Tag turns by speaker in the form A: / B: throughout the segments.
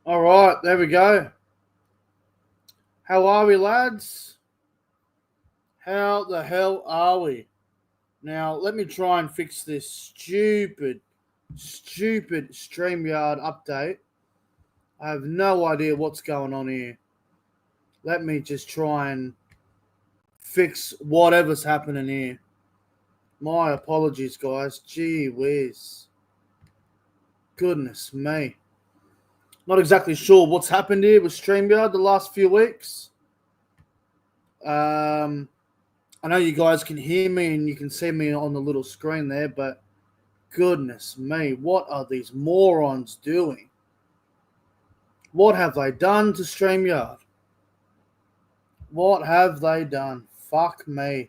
A: All right, there we go. How are we, lads? How the hell are we? Now, let me try and fix this stupid StreamYard update. I have no idea what's going on here. Let me just try and fix whatever's happening here. My apologies, guys. Gee whiz. Goodness me. Not exactly sure what's happened here with StreamYard the last few weeks. I know you guys can hear me and you can see me on the little screen there, but goodness me, what are these morons doing? What have they done to StreamYard? What have they done? Fuck me.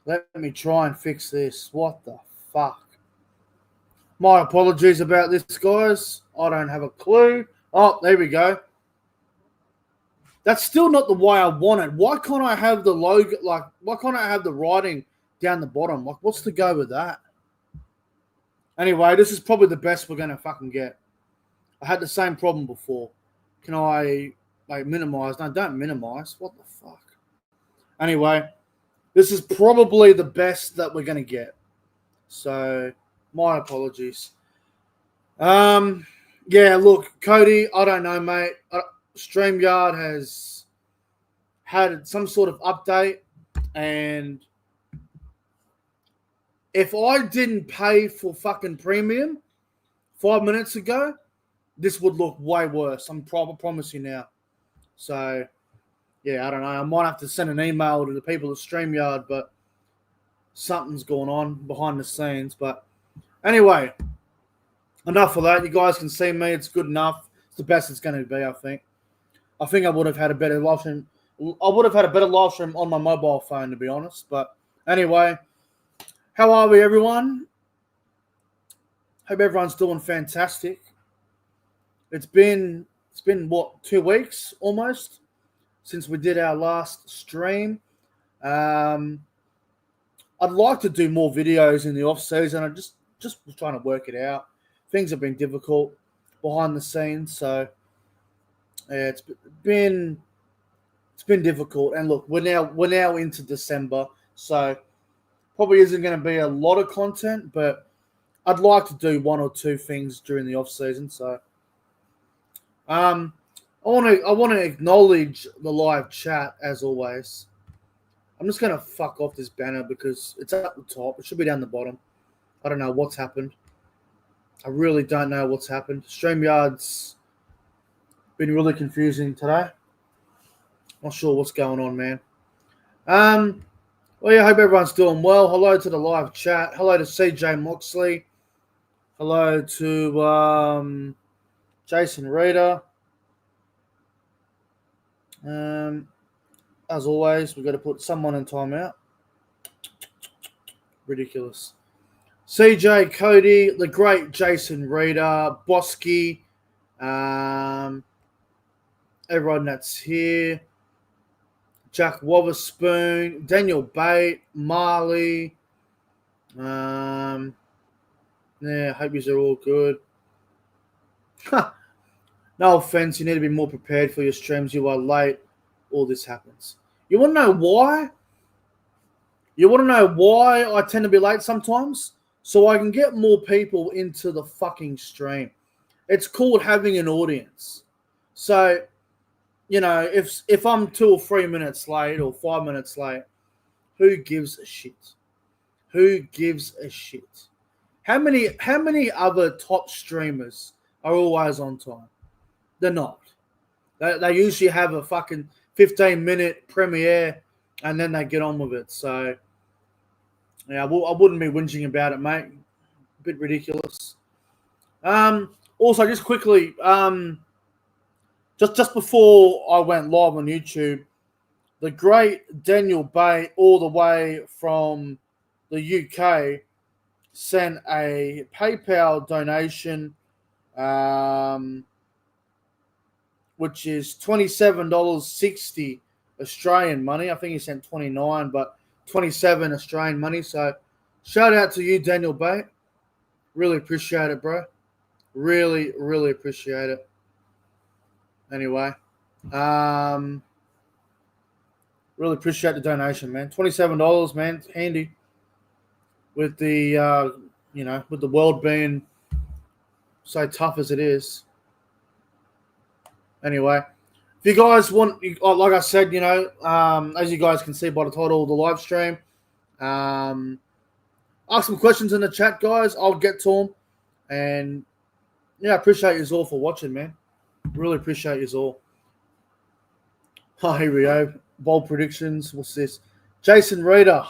A: Let me try and fix this. What the fuck? My apologies about this, guys. I don't have a clue. Oh, there we go. That's still not the way I want it. Why can't I have the logo, why can't I have the writing down the bottom? Like, what's the go with that? Anyway, this is probably the best we're going to fucking get. I had the same problem before. Can I, minimize? No, don't minimize. What the fuck? Anyway, this is probably the best that we're going to get. So, my apologies. Yeah, look, Cody, I don't know, mate. StreamYard has had some sort of update, and if I didn't pay for fucking premium 5 minutes ago, this would look way worse. I promise you now. So, yeah, I don't know. I might have to send an email to the people at StreamYard, but something's going on behind the scenes. But anyway, enough of that. You guys can see me. It's good enough. It's the best it's going to be, I think. I think I would have had a better live stream. I would have had a better live stream on my mobile phone, to be honest. But anyway, how are we, everyone? Hope everyone's doing fantastic. It's been what, 2 weeks almost since we did our last stream. I'd like to do more videos in the off season. I just was trying to work it out. Things have been difficult behind the scenes, so yeah, it's been difficult. And look, we're now into December, so probably isn't going to be a lot of content, but I'd like to do 1 or 2 things during the off season. So, I want to acknowledge the live chat as always. I'm just going to fuck off this banner because it's up the top. It should be down the bottom. I don't know what's happened. I really don't know what's happened. StreamYard's been really confusing today. Not sure what's going on, man. Well, yeah, I hope everyone's doing well. Hello to the live chat. Hello to CJ Moxley. Hello to Jason Reader. As always, we've got to put someone in timeout. Ridiculous. CJ, Cody, the great Jason Reader, Bosky, everyone that's here. Jack Wotherspoon, Daniel Bate, Marley. Yeah, hope you're all good. No offense, you need to be more prepared for your streams. You are late. All this happens. You want to know why? You want to know why I tend to be late sometimes? So I can get more people into the fucking stream. It's called having an audience. So, you know, if I'm 2 or 3 minutes late or 5 minutes late, who gives a shit? Who gives a shit? How many other top streamers are always on time? They're not. They usually have a fucking 15-minute premiere and then they get on with it. So, yeah, I wouldn't be whinging about it, mate. A bit ridiculous. Also, just quickly, just before I went live on YouTube, the great Daniel Bay, all the way from the UK, sent a PayPal donation, which is $27.60 Australian money. I think he sent 29, but 27 Australian money. So shout out to you, Daniel Bay. Really appreciate it, bro. Really, really appreciate it. Anyway, really appreciate the donation, man. $27, man. It's handy with the with the world being so tough as it is. Anyway, if you guys want, like I said, as you guys can see by the title of the live stream, ask some questions in the chat, guys. I'll get to them. And, yeah, I appreciate you all for watching, man. Really appreciate you all. Oh, here we go. Bold predictions. What's this? Jason Reeder.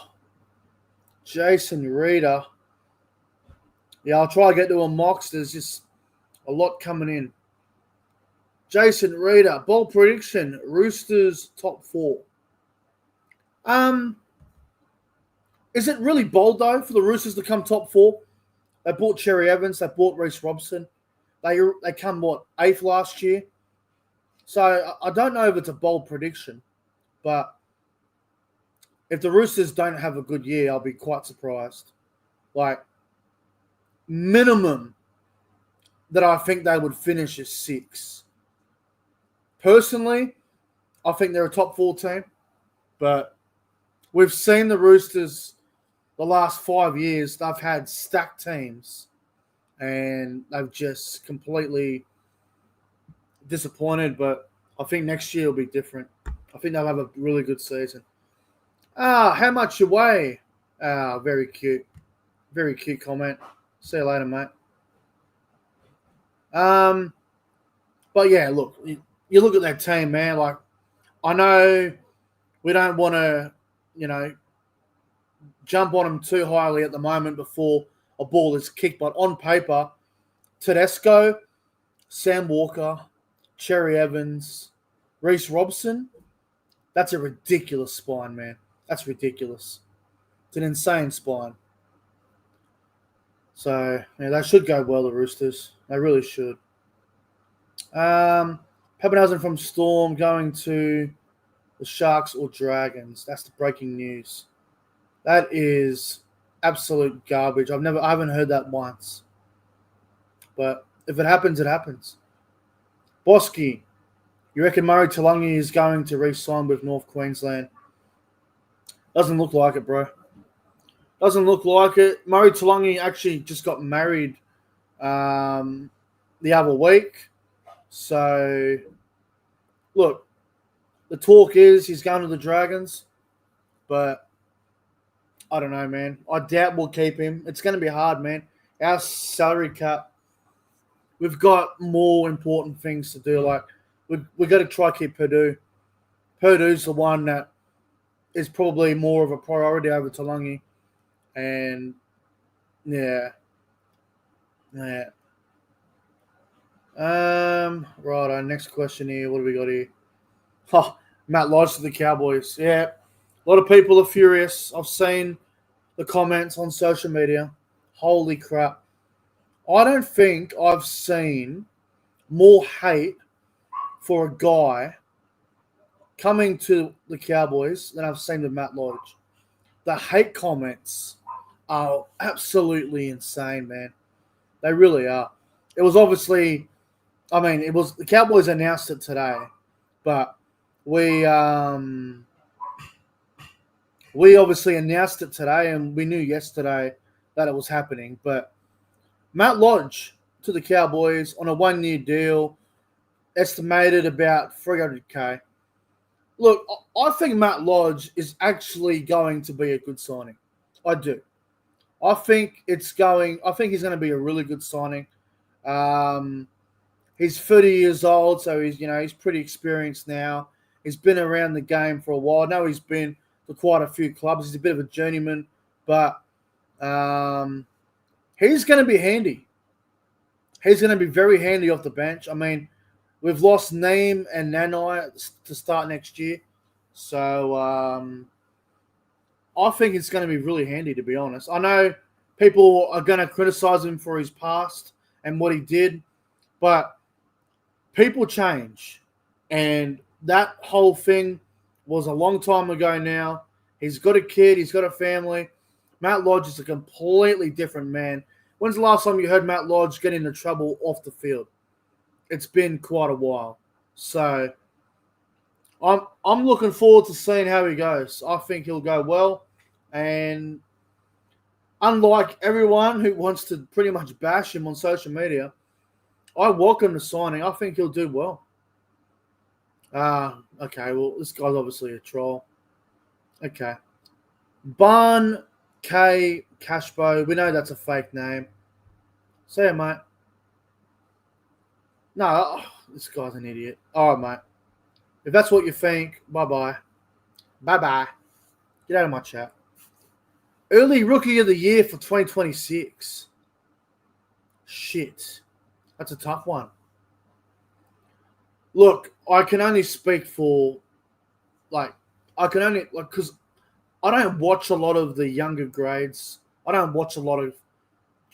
A: Yeah, I'll try to get to a mocks. There's just a lot coming in. Jason Reeder. Bold prediction. Roosters top 4. Is it really bold, though, for the Roosters to come top 4? They bought Cherry Evans. They bought Reece Robson. They come, 8th last year? So I don't know if it's a bold prediction, but if the Roosters don't have a good year, I'll be quite surprised. Like, minimum that I think they would finish is 6. Personally, I think they're a top 4 team, but we've seen the Roosters the last 5 years. They've had stacked teams, and they've just completely disappointed, but I think next year will be different. I think they'll have a really good season. How much you weigh? Very cute. Very cute comment. See you later, mate. But yeah, look, you look at that team, man. Like, I know we don't want to, jump on them too highly at the moment before a ball is kicked, but on paper, Tedesco, Sam Walker, Cherry Evans, Reece Robson, that's a ridiculous spine, man. That's ridiculous. It's an insane spine. So, yeah, they should go well, the Roosters. They really should. Pappenhausen from Storm going to the Sharks or Dragons. That's the breaking news. That is absolute garbage. I haven't heard that once. But if it happens, it happens. Bosky, you reckon Murray Taulagi is going to re-sign with North Queensland? Doesn't look like it, bro. Doesn't look like it. Murray Taulagi actually just got married the other week. So, look, the talk is he's going to the Dragons, but I don't know, man. I doubt we'll keep him. It's going to be hard, man. Our salary cap, we've got more important things to do. Like, we've got to try to keep Purdue. Purdue's the one that is probably more of a priority over Taulagi. And, yeah. Right, our next question here. What do we got here? Matt Lodge to the Cowboys. Yeah. A lot of people are furious. I've seen the comments on social media. Holy crap. I don't think I've seen more hate for a guy coming to the Cowboys than I've seen with Matt Lodge. The hate comments are absolutely insane, man. They really are. It was obviously, the Cowboys announced it today, but we obviously announced it today, and we knew yesterday that it was happening. But Matt Lodge to the Cowboys on a 1-year deal, estimated about $300K. Look, I think Matt Lodge is actually going to be a good signing. I do. I think he's going to be a really good signing. He's 30 years old, so he's pretty experienced now. He's been around the game for a while. I know he's been to quite a few clubs. He's a bit of a journeyman, but he's going to be handy. He's going to be very handy off the bench. I mean, we've lost Neem and Nanai to start next year. So I think it's going to be really handy, to be honest. I know people are going to criticize him for his past and what he did, but people change. And that whole thing was a long time ago now. He's got a kid. He's got a family. Matt Lodge is a completely different man. When's the last time you heard Matt Lodge get into trouble off the field? It's been quite a while. So I'm looking forward to seeing how he goes. I think he'll go well, and unlike everyone who wants to pretty much bash him on social media, I welcome the signing. I think he'll do well. Okay, well, this guy's obviously a troll. Okay. Barn K Cashbo. We know that's a fake name. See ya, mate. No, this guy's an idiot. All right, mate. If that's what you think, bye-bye. Bye-bye. Get out of my chat. Early Rookie of the Year for 2026. Shit. That's a tough one. Look, I can only speak for, because I don't watch a lot of the younger grades. I don't watch a lot of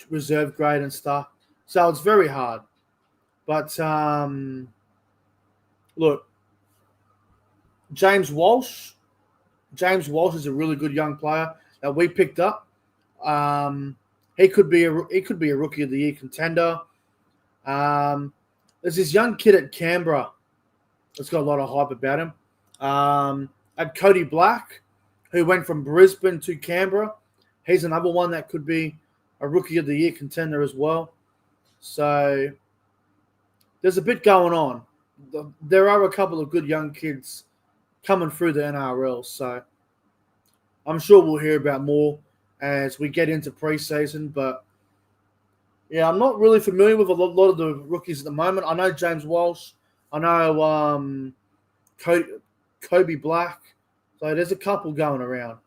A: reserve grade and stuff. So it's very hard. But, look, James Walsh is a really good young player that we picked up. He could be a Rookie of the Year contender. There's this young kid at Canberra that's got a lot of hype about him. At Cody Black, who went from Brisbane to Canberra. He's another one that could be a Rookie of the Year contender as well. So there's a bit going on. There are a couple of good young kids coming through the NRL. So I'm sure we'll hear about more as we get into preseason. But, yeah, I'm not really familiar with a lot of the rookies at the moment. I know James Walsh. I know Kobe Black. So there's a couple going around.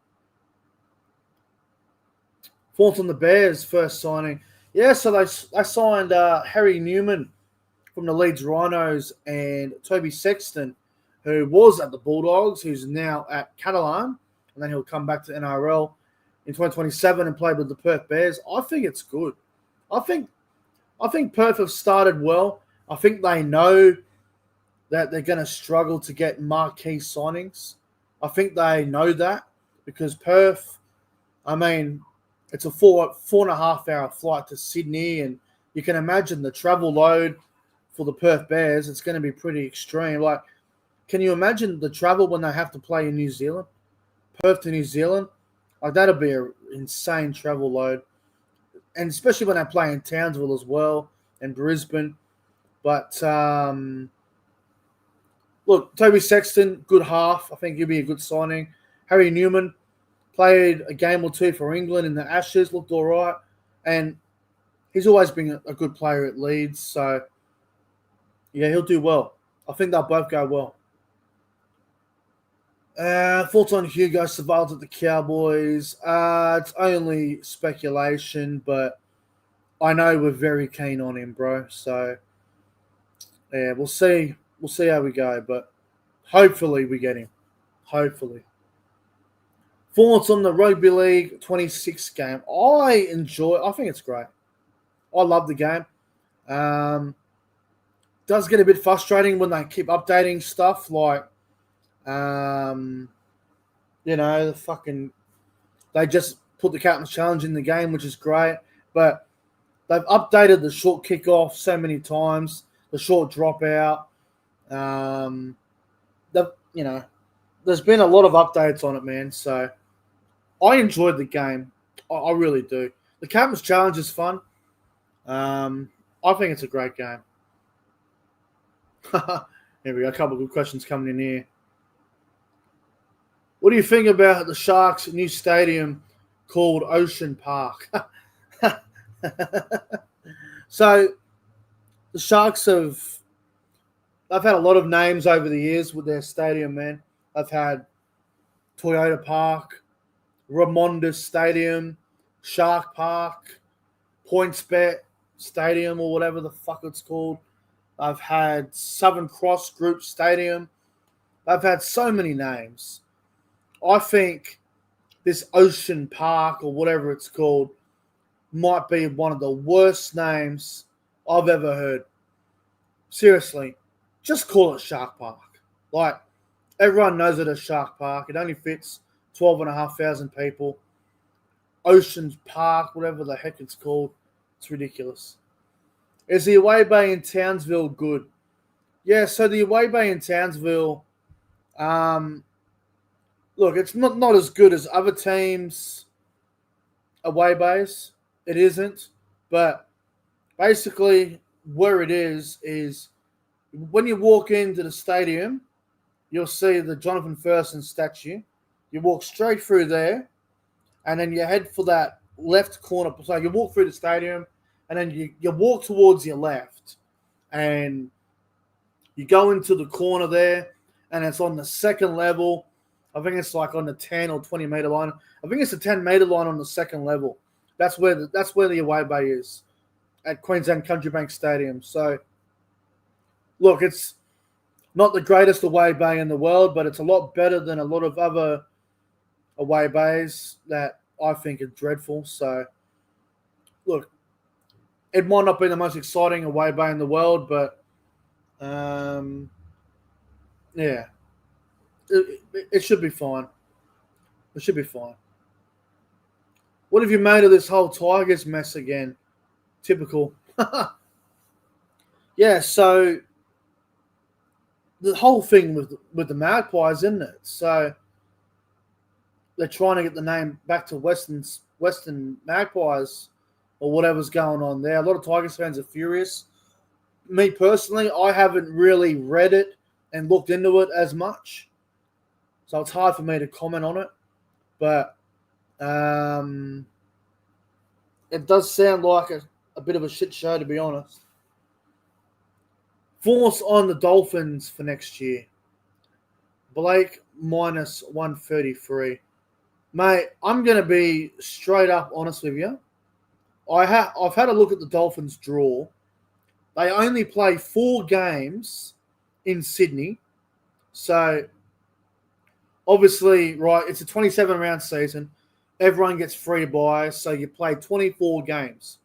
A: Thoughts on the Bears' first signing? Yeah, so they signed Harry Newman from the Leeds Rhinos and Toby Sexton, who was at the Bulldogs, who's now at Catalan, and then he'll come back to NRL in 2027 and play with the Perth Bears. I think it's good. I think Perth have started well. I think they know that they're going to struggle to get marquee signings. I think they know that because Perth, I mean, it's a 4.5 hour flight to Sydney, and you can imagine the travel load for the Perth Bears. It's going to be pretty extreme. Like, can you imagine the travel when they have to play in New Zealand? Perth to New Zealand? Like, that'll be an insane travel load. And especially when they play in Townsville as well and Brisbane. But, look, Toby Sexton, good half. I think he'll be a good signing. Harry Newman played a game or two for England in the Ashes, looked all right. And he's always been a good player at Leeds. So, yeah, he'll do well. I think they'll both go well. Thoughts on Hugo Savalls at the Cowboys? It's only speculation, but I know we're very keen on him, bro. So, yeah, we'll see. We'll see how we go, but hopefully we get him. Hopefully. Thoughts on the Rugby League 26 game? I think it's great. I love the game. Does get a bit frustrating when they keep updating stuff like, they just put the Captain's Challenge in the game, which is great. But they've updated the short kickoff so many times, the short dropout. There's been a lot of updates on it, man. So I enjoyed the game. I really do. The Captain's Challenge is fun. I think it's a great game. Here we go. A couple of good questions coming in here. What do you think about the Sharks' new stadium called Ocean Park? So the Sharks they've had a lot of names over the years with their stadium, man. They've had Toyota Park, Ramondus Stadium, Shark Park, PointsBet Stadium, or whatever the fuck it's called. I've had Southern Cross Group Stadium. I've had so many names. I think this Ocean Park, or whatever it's called, might be one of the worst names I've ever heard. Seriously, just call it Shark Park. Like, everyone knows it as Shark Park. It only fits 12,500 people. Ocean Park, whatever the heck it's called. It's ridiculous. Is the away bay in Townsville good? Yeah, so the away bay in Townsville, um, look, it's not as good as other teams' away bays. It isn't, but basically where it is when you walk into the stadium, you'll see the Jonathan Thurston statue. You walk straight through there, and then you head for that left corner. So you walk through the stadium, and then you walk towards your left, and you go into the corner there, and it's on the second level. I think it's like on the 10 or 20 meter line. I think it's the 10 meter line on the second level. That's where the away bay is at Queensland Country Bank Stadium. So, look, it's not the greatest away bay in the world, but it's a lot better than a lot of other away bays that I think are dreadful. So, look, it might not be the most exciting away bay in the world, but yeah, it should be fine. It should be fine. What have you made of this whole Tigers mess again? Typical. Yeah, so the whole thing with the Magpies, isn't it? So they're trying to get the name back to Western Magpies or whatever's going on there. A lot of Tigers fans are furious. Me personally, I haven't really read it and looked into it as much, so it's hard for me to comment on it. But it does sound like a bit of a shit show, to be honest. Force on the Dolphins for next year. Blake minus 133. Mate, I'm going to be straight up honest with you. I've had a look at the Dolphins' draw. They only play 4 games in Sydney. So, obviously, right, it's a 27-round season. Everyone gets free buys, so you play 24 games.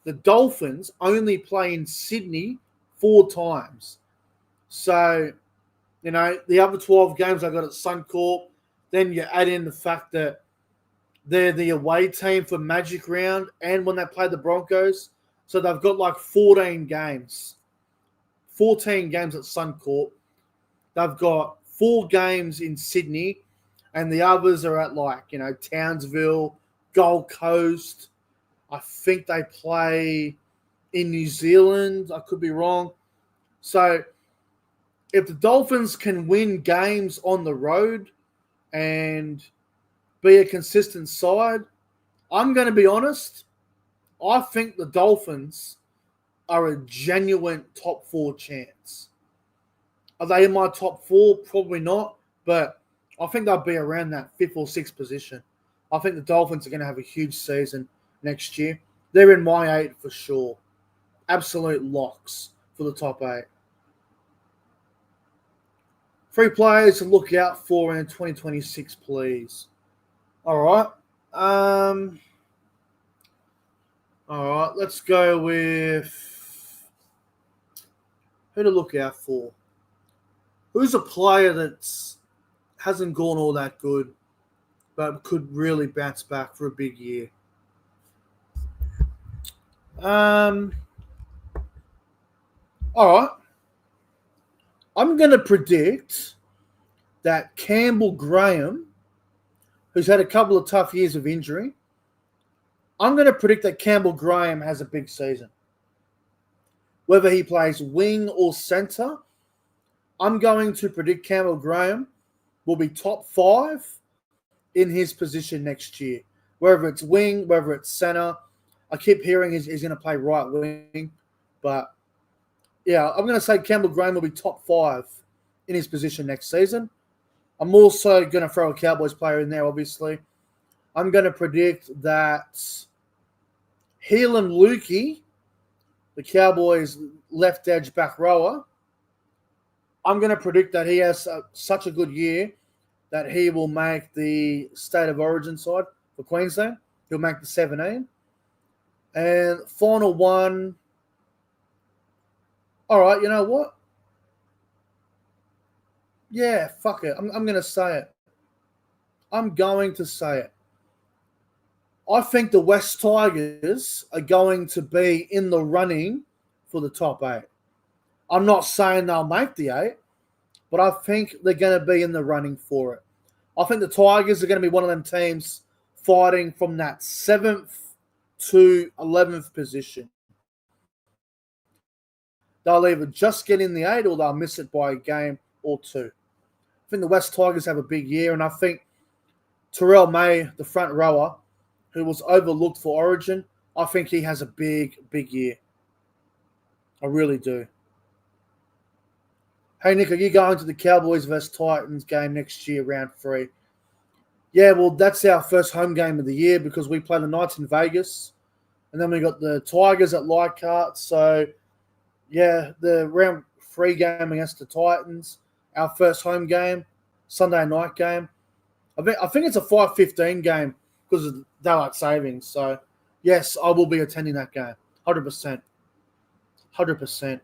A: The Dolphins only play in Sydney 4 times. So, you know, the other 12 games I got at Suncorp. Then you add in the fact that they're the away team for Magic Round and when they play the Broncos. So they've got like 14 games. 14 games at Suncorp. They've got 4 games in Sydney, and the others are at like, you know, Townsville, Gold Coast. I think they play in New Zealand. I could be wrong. So if the Dolphins can win games on the road and be a consistent side, I'm going to be honest, I think the Dolphins are a genuine top 4 chance. Are they in my top 4? Probably not, but I think they'll be around that 5th or 6th position. I think the Dolphins are going to have a huge season next year. They're in my 8 for sure. Absolute locks for the top 8. 3 players to look out for in 2026, please. All right. All right. Let's go with who to look out for. Who's a player that hasn't gone all that good, but could really bounce back for a big year? All right. I'm going to predict that Campbell Graham, who's had a couple of tough years of injury, I'm going to predict that Campbell Graham has a big season. Whether he plays wing or centre, I'm going to predict Campbell Graham will be top 5 in his position next year. Whether it's wing, whether it's centre. I keep hearing he's going to play right wing. But, yeah, I'm going to say Campbell Graham will be top 5 in his position next season. I'm also going to throw a Cowboys player in there, obviously. I'm going to predict that Heelan Lukey, the Cowboys' left edge back rower, I'm going to predict that he has such a good year that he will make the State of Origin side for Queensland. He'll make the 17. And final one. All right, you know what? Yeah, fuck it. I'm going to say it. I'm going to say it. I think the West Tigers are going to be in the running for the top 8. I'm not saying they'll make the 8, but I think they're going to be in the running for it. I think the Tigers are going to be one of them teams fighting from that 7th to 11th position. They'll either just get in the 8 or they'll miss it by a game or 2. I think the West Tigers have a big year, and I think Terrell May, the front rower, who was overlooked for Origin, I think he has a big, big year. I really do. Hey, Nick, are you going to the Cowboys vs. Titans game next year, round 3? Yeah, well, that's our first home game of the year because we play the Knights in Vegas. And then we got the Tigers at Leichhardt. So, yeah, the round 3 game against the Titans, our first home game, Sunday night game. I think it's a 5:15 game because of daylight savings. So, yes, I will be attending that game. 100%. 100%.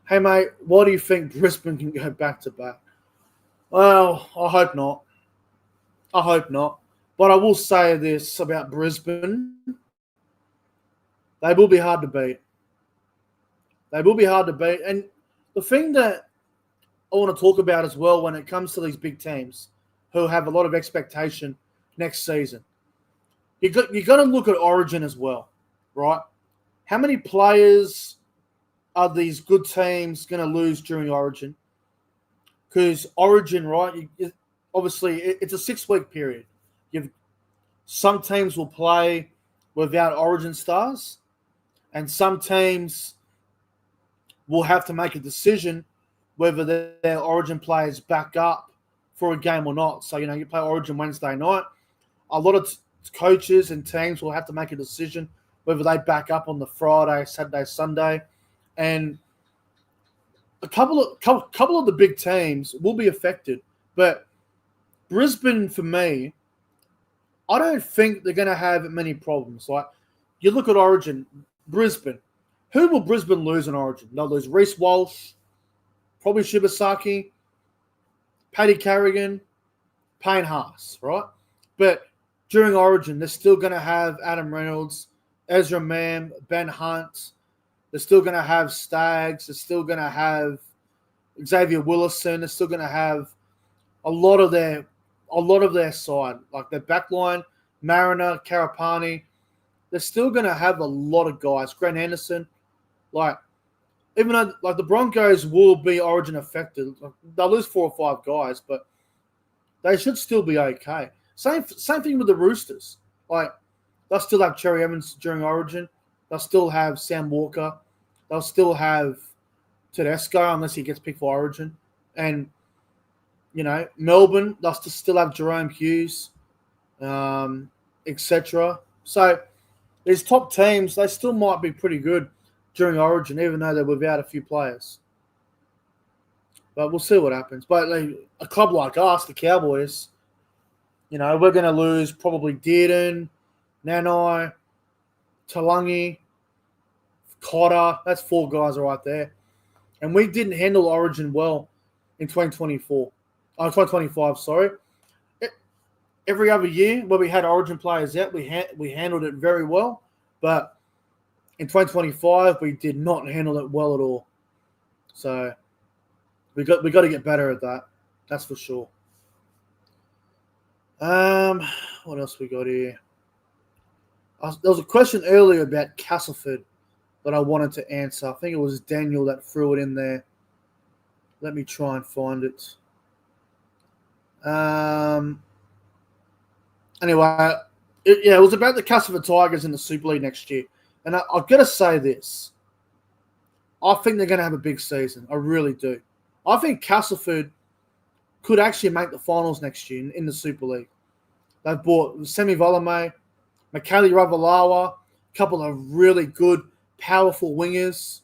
A: Hey, mate, why do you think Brisbane can go back-to-back? Well, I hope not. I hope not. But I will say this about Brisbane. They will be hard to beat. They will be hard to beat. And the thing that I want to talk about as well when it comes to these big teams who have a lot of expectation next season, you got to look at Origin as well, right? How many players are these good teams going to lose during Origin? Because Origin, right, obviously it's a 6-week period. Some teams will play without Origin stars, and some teams will have to make a decision whether their Origin players back up for a game or not. So, you play Origin Wednesday night. A lot of coaches and teams will have to make a decision whether they back up on the Friday, Saturday, Sunday. And a couple of the big teams will be affected. But Brisbane, for me, I don't think they're going to have many problems. Like, you look at Origin, Brisbane. Who will Brisbane lose in Origin? They'll lose Reece Walsh, probably Shibasaki, Paddy Carrigan, Payne Haas, right? But during Origin, they're still going to have Adam Reynolds, Ezra Mam, Ben Hunt. They're still going to have Staggs. They're still going to have Xavier Willison. They're still going to have a lot of their side, like their backline, Mariner, Karapani. They're still going to have a lot of guys. Grant Anderson, even though the Broncos will be Origin affected, they'll lose 4 or 5 guys, but they should still be okay. Same thing with the Roosters. They'll still have Cherry Evans during Origin. They'll still have Sam Walker. They'll still have Tedesco unless he gets picked for Origin. And, Melbourne, they'll still have Jerome Hughes, etc. So these top teams, they still might be pretty good during Origin, even though they're without a few players. But we'll see what happens. But a club like us, the Cowboys, we're going to lose probably Dearden, Nanai, Talangi, Cotter. That's 4 guys right there. And we didn't handle Origin well in 2025, sorry. Every other year where we had Origin players out, we handled it very well. But in 2025, we did not handle it well at all. So we got to get better at that. That's for sure. What else we got here? There was a question earlier about Castleford that I wanted to answer. I think it was Daniel that threw it in there. Let me try and find it. Anyway, it was about the Castleford Tigers in the Super League next year. And I've got to say this. I think they're going to have a big season. I really do. I think Castleford could actually make the finals next year in the Super League. They've bought Semi Volame, Mikhaili Ravalawa, a couple of really good, powerful wingers.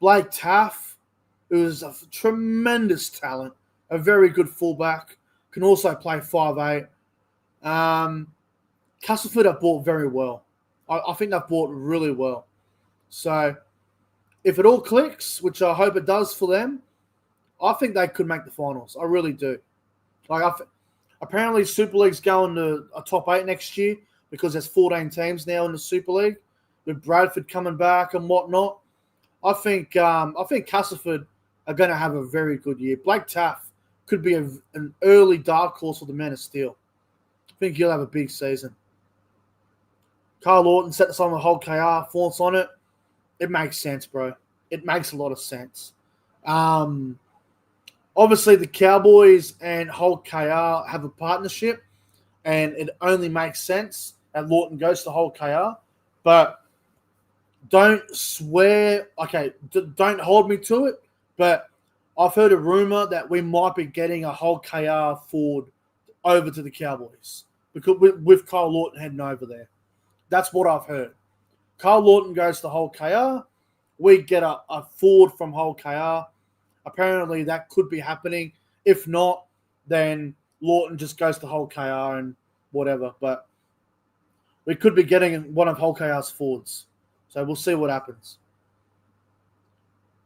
A: Blake Taff, who is a tremendous talent, a very good fullback, can also play 5'8". Castleford have bought very well. I think they've bought really well. So if it all clicks, which I hope it does for them, I think they could make the finals. I really do. Apparently Super League's going to a top 8 next year because there's 14 teams now in the Super League. with Bradford coming back and whatnot. I think Castleford are going to have a very good year. Blake Taff could be an early dark horse for the Man of Steel. I think he'll have a big season. Carl Lawton set this on the whole KR, thoughts on it. It makes sense, bro. It makes a lot of sense. Obviously, the Cowboys and Hulk KR have a partnership, and it only makes sense that Lawton goes to Hulk KR. But don't swear, okay, don't hold me to it, but I've heard a rumor that we might be getting a Hulk KR forward over to the Cowboys because with Kyle Lawton heading over there. That's what I've heard. Kyle Lawton goes to Hulk KR. We get a forward from Hulk KR. Apparently, that could be happening. If not, then Lawton just goes to Hulk KR and whatever. But we could be getting one of Hulk KR's forwards. So we'll see what happens.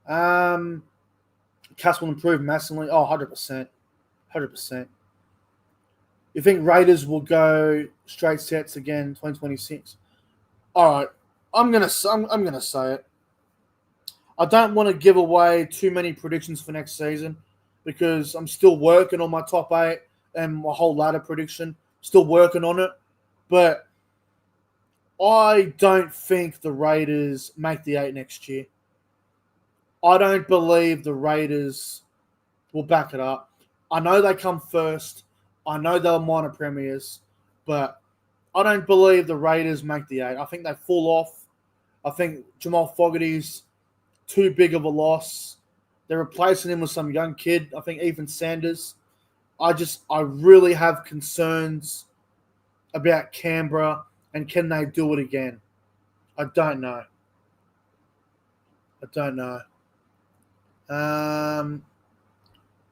A: Cass will improve massively. Oh, 100%. 100%. You think Raiders will go straight sets again 2026? All right. I'm gonna say it. I don't want to give away too many predictions for next season because I'm still working on my top 8 and my whole ladder prediction. Still working on it. But I don't think the Raiders make the 8 next year. I don't believe the Raiders will back it up. I know they come first. I know they're minor premiers. But I don't believe the Raiders make the 8. I think they fall off. I think Jamal Fogarty's too big of a loss. They're replacing him with some young kid. I think Ethan Sanders. I really have concerns about Canberra and can they do it again? I don't know.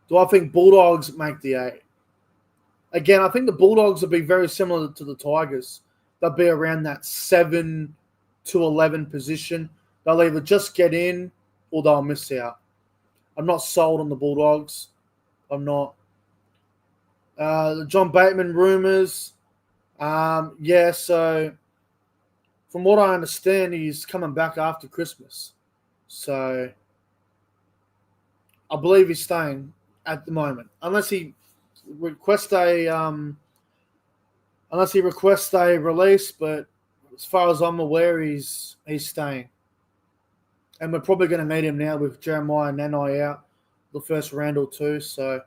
A: Do I think Bulldogs make the 8? Again, I think the Bulldogs will be very similar to the Tigers. They'll be around that 7 to 11 position. They'll either just get in or they'll miss out. I'm not sold on the Bulldogs. I'm not. The John Bateman rumors. So from what I understand, he's coming back after Christmas. So I believe he's staying at the moment. Unless he requests a release, but as far as I'm aware, he's staying. And we're probably going to need him now with Jeremiah and Nanai out the first round or two. So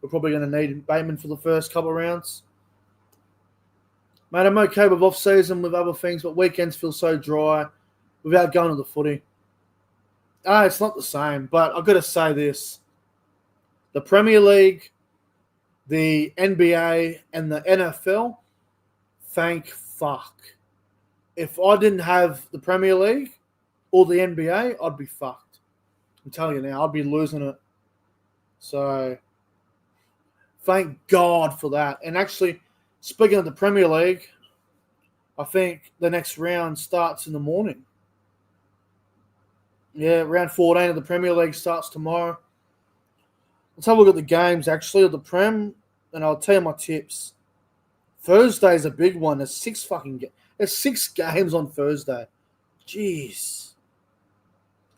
A: we're probably going to need Bateman for the first couple of rounds. Mate, I'm okay with off-season with other things, but weekends feel so dry without going to the footy. It's not the same, but I've got to say this. The Premier League, the NBA, and the NFL, thank fuck. If I didn't have the Premier League or the NBA, I'd be fucked. I'm telling you now, I'd be losing it. So, thank God for that. And actually, speaking of the Premier League, I think the next round starts in the morning. Yeah, round 14 of the Premier League starts tomorrow. Let's have a look at the games, actually, of the Prem, and I'll tell you my tips. Thursday's a big one. There's 6 games on Thursday. Jeez.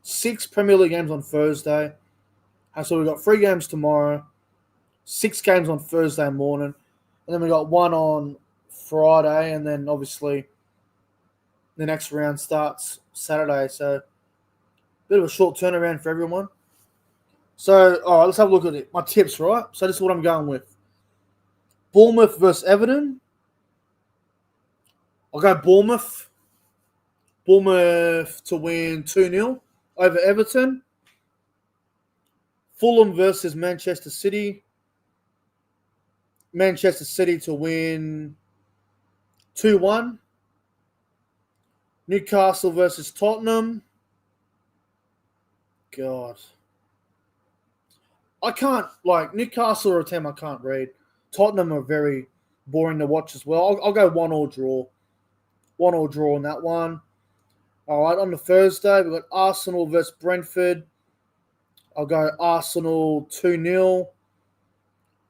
A: 6 Premier League games on Thursday. So we've got 3 games tomorrow, 6 games on Thursday morning, and then we got 1 on Friday, and then obviously the next round starts Saturday. So bit of a short turnaround for everyone. So, all right, let's have a look at it. My tips, right? So this is what I'm going with. Bournemouth versus Everton. I'll go Bournemouth. Bournemouth to win 2-0 over Everton. Fulham versus Manchester City. Manchester City to win 2-1. Newcastle versus Tottenham. God. I can't, Newcastle are a team I can't read. Tottenham are very boring to watch as well. I'll go 1-1 draw. 1-1 draw on that one. All right, on the Thursday, we've got Arsenal versus Brentford. I'll go Arsenal 2-0.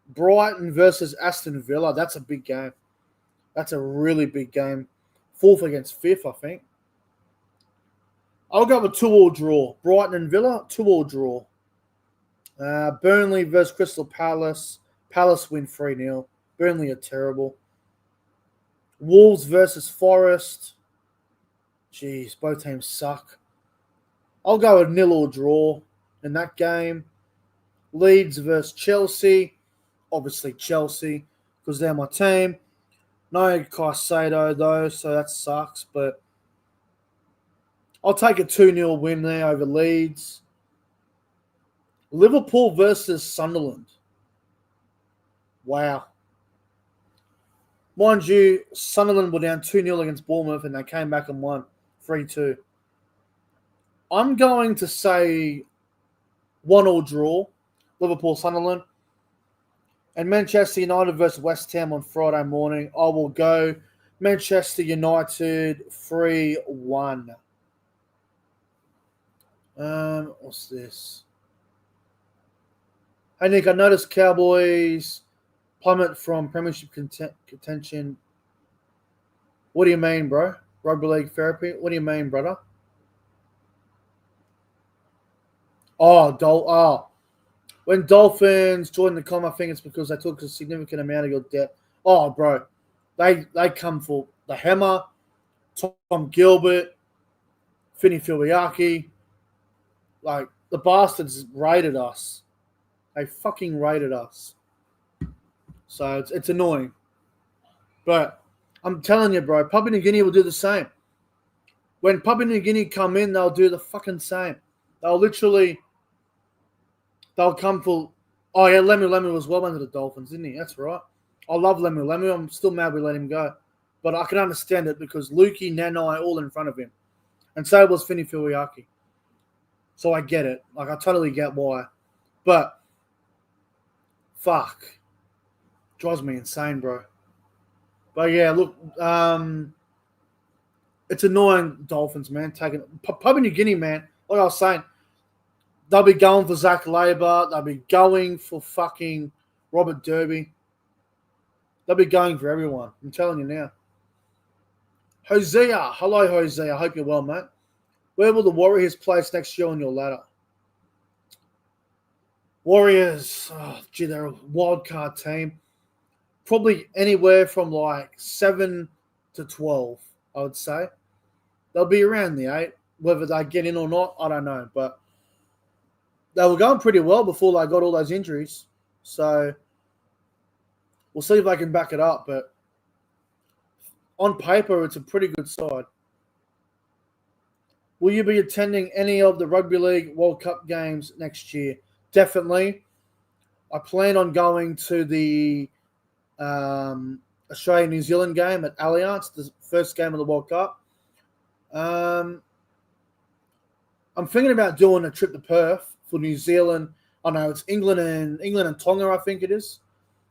A: Brighton versus Aston Villa. That's a big game. That's a really big game. 4th against 5th, I think. I'll go with 2-2 draw. Brighton and Villa, 2-2 draw. Burnley versus Crystal Palace. Palace win 3-0. Burnley are terrible. Wolves versus Forest. Jeez, both teams suck. I'll go with 0-0 draw in that game. Leeds versus Chelsea. Obviously Chelsea, because they're my team. No Caicedo, though, so that sucks. But I'll take a 2-0 win there over Leeds. Liverpool versus Sunderland. Wow. Mind you, Sunderland were down 2-0 against Bournemouth, and they came back and won 3-2. I'm going to say 1-1 draw, Liverpool-Sunderland. And Manchester United versus West Ham on Friday morning. I will go Manchester United 3-1. What's this? Hey, Nick, I noticed Cowboys plummet from Premiership contention. What do you mean, bro? Rugby league therapy? What do you mean, brother? When Dolphins joined the com, I think it's because they took a significant amount of your debt. Oh, bro. They come for the Hammer, Tom Gilbert, Finny Filiaki. Like, the bastards raided us. They fucking raided us. So it's annoying. But I'm telling you, bro, Papua New Guinea will do the same. When Papua New Guinea come in, they'll do the fucking same. They'll come for... Oh, yeah, Lemu was well under the Dolphins, didn't he? That's right. I love Lemu. I'm still mad we let him go. But I can understand it because Lukey, Nanai, all in front of him. And so was Finny Filiaki. So I get it. Like, I totally get why. But, fuck. Drives me insane, bro. But, yeah, look, it's annoying, Dolphins, man. Papua New Guinea, man, like I was saying, they'll be going for Zach Labour. They'll be going for fucking Robert Derby. They'll be going for everyone. I'm telling you now. Hosea. Hello, Hosea. I hope you're well, mate. Where will the Warriors place next year on your ladder? Warriors. Oh, gee, they're a wild card team. Probably anywhere from like 7 to 12, I would say. They'll be around the 8. Whether they get in or not, I don't know. But they were going pretty well before they got all those injuries. So we'll see if they can back it up. But on paper, it's a pretty good side. Will you be attending any of the Rugby League World Cup games next year? Definitely. I plan on going to the Australia-New Zealand game at Allianz, the first game of the World Cup. I'm thinking about doing a trip to Perth for New Zealand. I know it's England and Tonga, I think it is.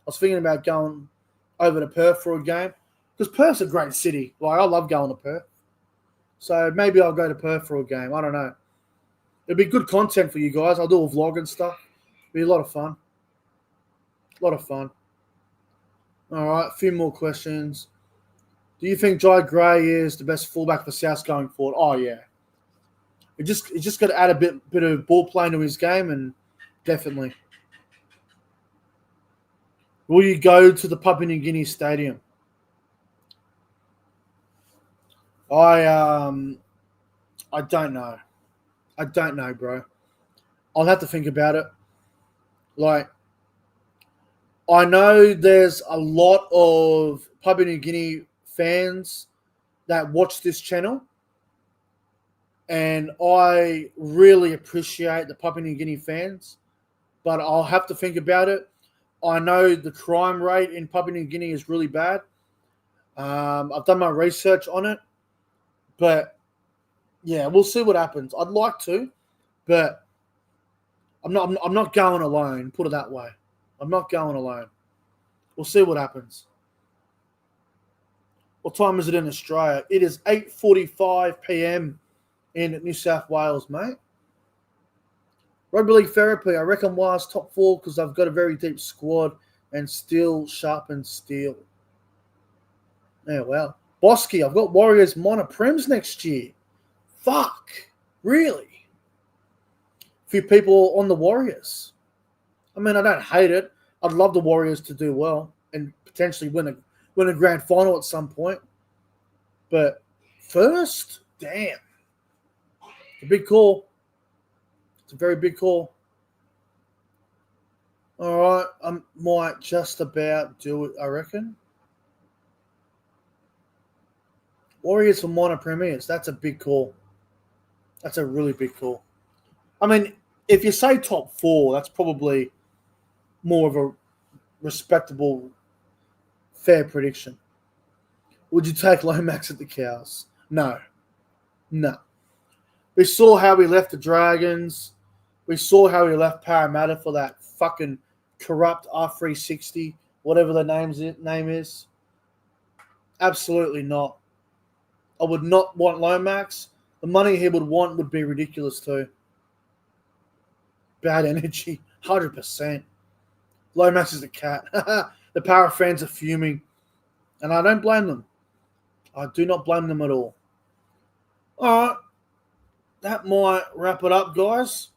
A: I was thinking about going over to Perth for a game because Perth's a great city. Like, I love going to Perth. So maybe I'll go to Perth for a game. I don't know. It'll be good content for you guys. I'll do a vlog and stuff. It'll be a lot of fun. All right, a few more questions. Do you think Jai Gray is the best fullback for South going forward? Oh, yeah. He just got to add a bit of ball playing to his game, and definitely. Will you go to the Papua New Guinea Stadium? I don't know. I don't know, bro. I'll have to think about it. Like, I know there's a lot of Papua New Guinea fans that watch this channel, and I really appreciate the Papua New Guinea fans, but I'll have to think about it. I know the crime rate in Papua New Guinea is really bad. I've done my research on it, but yeah, we'll see what happens. I'd like to, but I'm not going alone. Put it that way. I'm not going alone. We'll see what happens. What time is it in Australia? It is 8:45 p.m. in New South Wales, mate. Rugby League Therapy, I reckon Wires top 4 because they've got a very deep squad and still sharpen steel. Yeah, well. Bosky, I've got Warriors minor prems next year. Fuck. Really? A few people on the Warriors. I mean, I don't hate it. I'd love the Warriors to do well and potentially win a grand final at some point. But first, damn. It's a big call. It's a very big call. All right, I might just about do it, I reckon. Warriors for minor premiers. That's a big call. That's a really big call. I mean, if you say top 4, that's probably more of a respectable, fair prediction. Would you take Lomax at the Cows? No. No. We saw how we left the Dragons. We saw how we left Parramatta for that fucking corrupt R360, whatever the name is. Absolutely not. I would not want Lomax. The money he would want would be ridiculous too. Bad energy, 100%. Lomax is a cat. The Para fans are fuming, and I don't blame them. I do not blame them at all. All right, that might wrap it up, guys.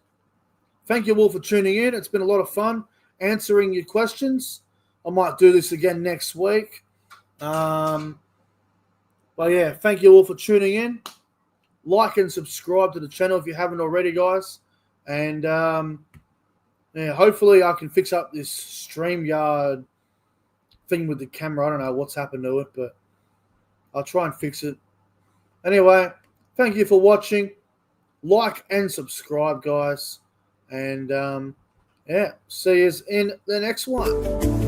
A: Thank you all for tuning in. It's been a lot of fun answering your questions. I might do this again next week. But yeah, thank you all for tuning in. Like and subscribe to the channel if you haven't already, guys. And yeah, hopefully I can fix up this StreamYard thing with the camera. I don't know what's happened to it, but I'll try and fix it. Anyway, thank you for watching. Like and subscribe, guys. And yeah, see you in the next one.